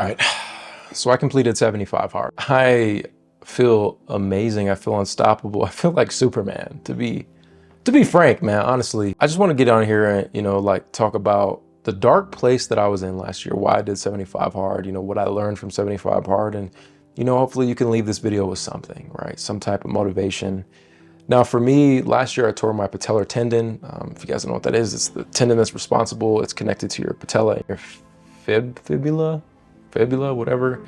All right, so I completed 75 hard. I feel amazing. I feel unstoppable. I feel like Superman, to be frank, man. Honestly, I just want to get on here and, like talk about the dark place that I was in last year, why I did 75 hard, what I learned from 75 hard. And, hopefully you can leave this video with something, right? Some type of motivation. Now, for me, last year I tore my patellar tendon. If you guys don't know what that is, it's the tendon that's responsible. It's connected to your patella and your fibula, whatever.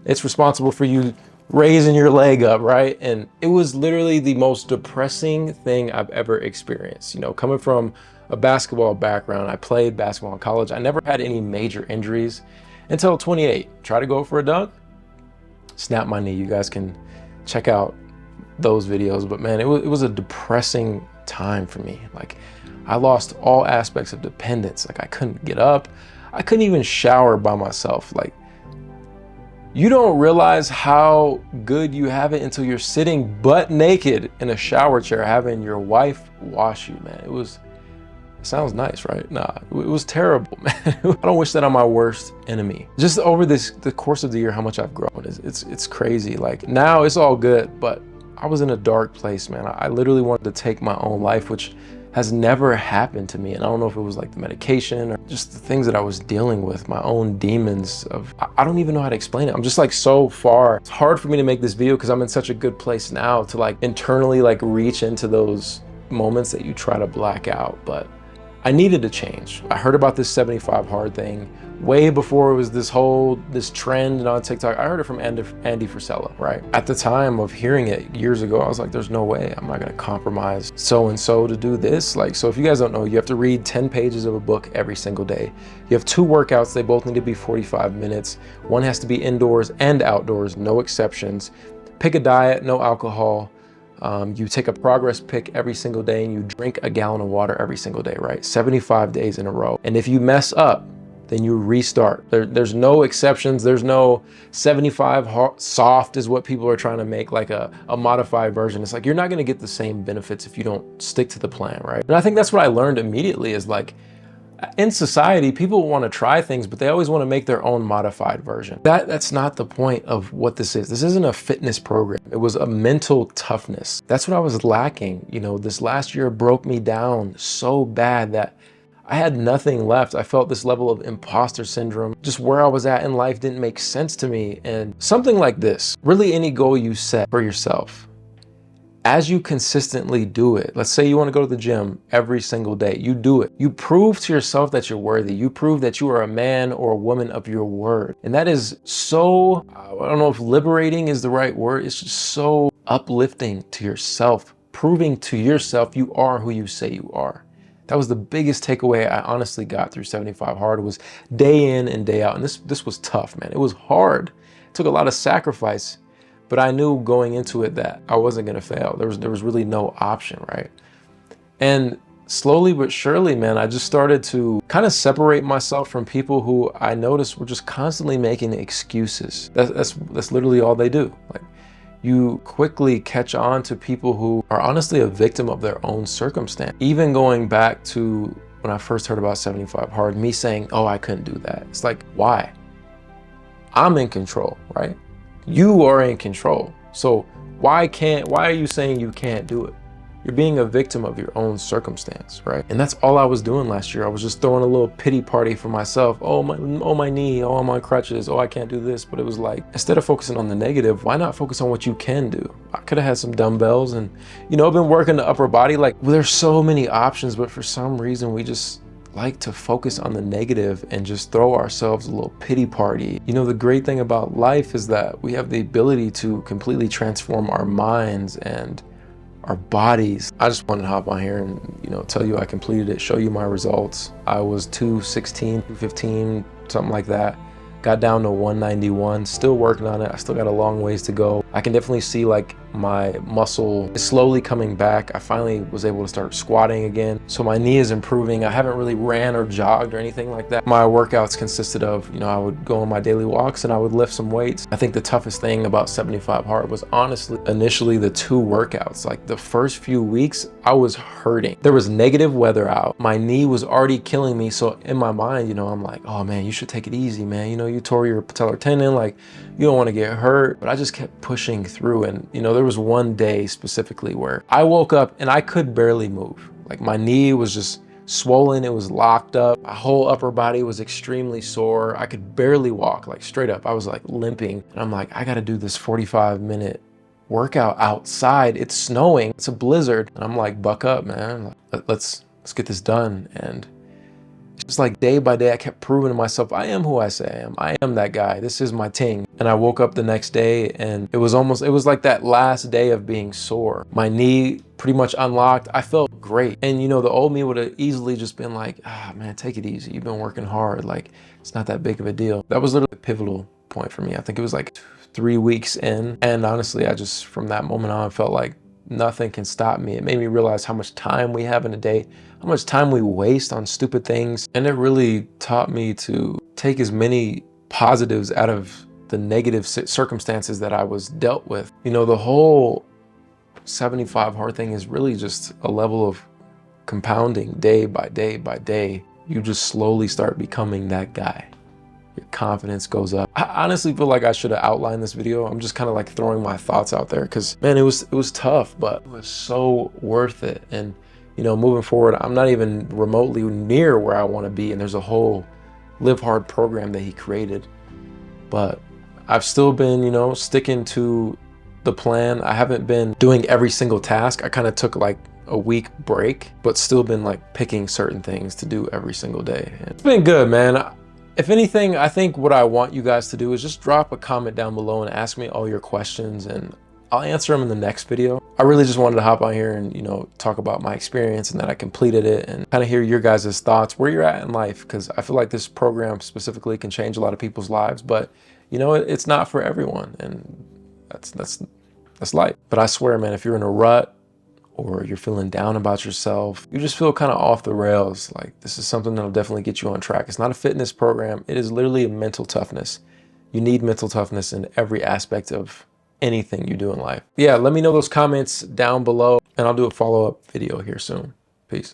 It's responsible for you raising your leg up, right? And it was literally the most depressing thing I've ever experienced. Coming from a basketball background, I played basketball in college. I never had any major injuries until 28. Try to go for a dunk, snap my knee. You guys can check out those videos, but man, it was a depressing time for me. Like, I lost all aspects of dependence. Like, I couldn't get up. I couldn't even shower by myself. Like, you don't realize how good you have it until you're sitting butt naked in a shower chair having your wife wash you, man. It sounds nice, right? Nah, it was terrible, man. I don't wish that on my worst enemy. Just over the course of the year, how much I've grown, it's crazy. Like, now it's all good, but I was in a dark place, man. I literally wanted to take my own life, which has never happened to me. And I don't know if it was like the medication or just the things that I was dealing with, my own demons of, I don't even know how to explain it. I'm just like so far. It's hard for me to make this video because I'm in such a good place now to like internally like reach into those moments that you try to black out. But I needed to change. I heard about this 75 hard thing way before it was this trend on TikTok. I heard it from Andy Frisella, right? At the time of hearing it years ago, I was like, there's no way I'm not gonna compromise so-and-so to do this. Like, so if you guys don't know, you have to read 10 pages of a book every single day. You have 2 workouts. They both need to be 45 minutes. One has to be indoors and outdoors, no exceptions. Pick a diet, no alcohol. You take a progress pic every single day and you drink a gallon of water every single day, right? 75 days in a row. And if you mess up, then you restart. There's no exceptions. There's no 75 soft is what people are trying to make like a modified version. It's like, you're not gonna get the same benefits if you don't stick to the plan, right? And I think that's what I learned immediately is like, in society, people want to try things, but they always want to make their own modified version. That's not the point of what this is. This isn't a fitness program. It was a mental toughness. That's what I was lacking. This last year broke me down so bad that I had nothing left. I felt this level of imposter syndrome. Just where I was at in life didn't make sense to me. And something like this, really any goal you set for yourself, as you consistently do it, let's say you want to go to the gym every single day, you do it. You prove to yourself that you're worthy. You prove that you are a man or a woman of your word. And that is so, I don't know if liberating is the right word. It's just so uplifting to yourself, proving to yourself you are who you say you are. That was the biggest takeaway I honestly got through 75 hard. It was day in and day out. And this was tough, man. It was hard. It took a lot of sacrifice. But I knew going into it that I wasn't gonna fail. There was really no option, right? And slowly but surely, man, I just started to kind of separate myself from people who I noticed were just constantly making excuses. That's literally all they do. Like, you quickly catch on to people who are honestly a victim of their own circumstance. Even going back to when I first heard about 75 hard, me saying, oh, I couldn't do that. It's like, why? I'm in control, right? You are in control. So why are you saying you can't do it? You're being a victim of your own circumstance, right? And that's all I was doing last year. I was just throwing a little pity party for myself. Oh my knee, oh, I'm on crutches, oh, I can't do this. But it was like, instead of focusing on the negative, why not focus on what you can do? I could have had some dumbbells and, I've been working the upper body. Like, well, there's so many options, but for some reason we just like to focus on the negative and just throw ourselves a little pity party. The great thing about life is that we have the ability to completely transform our minds and our bodies. I just wanted to hop on here and, tell you I completed it, show you my results. I was 216, 215, something like that. Got down to 191, still working on it. I still got a long ways to go. I can definitely see like My muscle is slowly coming back. I finally was able to start squatting again. So my knee is improving. I haven't really ran or jogged or anything like that. My workouts consisted of, I would go on my daily walks and I would lift some weights. I think the toughest thing about 75 hard was honestly initially the 2 workouts. Like the first few weeks, I was hurting. There was negative weather out. My knee was already killing me. So in my mind, I'm like, oh man, you should take it easy, man. You tore your patellar tendon, like you don't want to get hurt. But I just kept pushing through. And there was one day specifically where I woke up and I could barely move. Like my knee was just swollen, it was locked up. My whole upper body was extremely sore. I could barely walk, like straight up. I was like limping. And I'm like, I gotta do this 45-minute workout outside. It's snowing, it's a blizzard. And I'm like, buck up, man. Let's get this done. And just like day by day, I kept proving to myself, I am who I say I am. I am that guy. This is my ting. And I woke up the next day and it was like that last day of being sore. My knee pretty much unlocked. I felt great. And the old me would have easily just been like, man, take it easy. You've been working hard. Like, it's not that big of a deal. That was literally a pivotal point for me. I think it was like 3 weeks in. And honestly, I just, from that moment on, felt like nothing can stop me. It made me realize how much time we have in a day, how much time we waste on stupid things. And it really taught me to take as many positives out of the negative circumstances that I was dealt with. The whole 75 hard thing is really just a level of compounding day by day by day. You just slowly start becoming that guy. Your confidence goes up. I honestly feel like I should have outlined this video. I'm just kind of like throwing my thoughts out there because man, it was tough, but it was so worth it. And moving forward, I'm not even remotely near where I want to be. And there's a whole Live Hard program that he created, but I've still been, sticking to the plan. I haven't been doing every single task. I kind of took like a week break, but still been like picking certain things to do every single day. And it's been good, man. If anything, I think what I want you guys to do is just drop a comment down below and ask me all your questions and I'll answer them in the next video. I really just wanted to hop on here and, talk about my experience and that I completed it and kind of hear your guys' thoughts, where you're at in life, because I feel like this program specifically can change a lot of people's lives, but it's not for everyone, and that's life. But I swear, man, if you're in a rut or you're feeling down about yourself, you just feel kind of off the rails, like this is something that'll definitely get you on track. It's not a fitness program. It is literally a mental toughness. You need mental toughness in every aspect of anything you do in life. Yeah, let me know those comments down below and I'll do a follow-up video here soon. Peace.